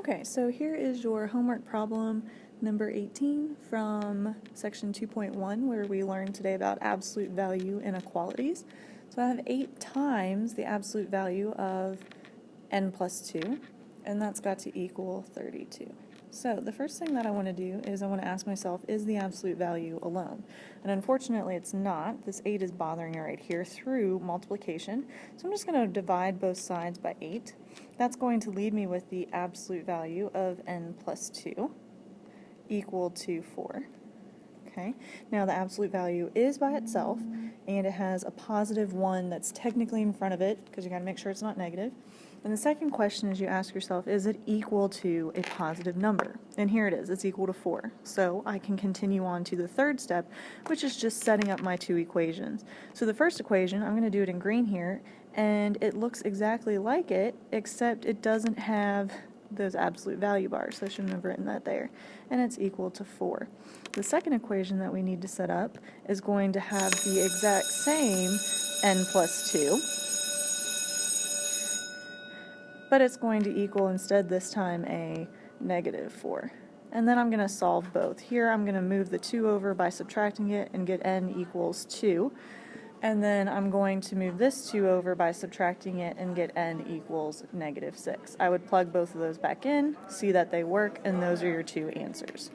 Okay, so here is your homework problem number 18 from section 2.1, where we learned today about absolute value inequalities. So I have 8 times the absolute value of n plus 2, and that's got to equal 32. So the first thing that I want to do is I want to ask myself, is the absolute value alone? And unfortunately it's not. This 8 is bothering me right here through multiplication. So I'm just going to divide both sides by 8. That's going to leave me with the absolute value of n plus 2 equal to 4. Okay, now the absolute value is by itself, and it has a positive 1 that's technically in front of it, because you got to make sure it's not negative. And the second question is you ask yourself, is it equal to a positive number? And here it is, it's equal to 4. So I can continue on to the third step, which is just setting up my two equations. So the first equation, I'm going to do it in green here, and it looks exactly like it, except it doesn't have those absolute value bars, so I shouldn't have written that there, and it's equal to 4. The second equation that we need to set up is going to have the exact same n plus 2, but it's going to equal instead this time a negative 4. And then I'm going to solve both. Here I'm going to move the 2 over by subtracting it and get n equals 2. And then I'm going to move this 2 over by subtracting it and get n equals negative 6. I would plug both of those back in, see that they work, and those are your two answers.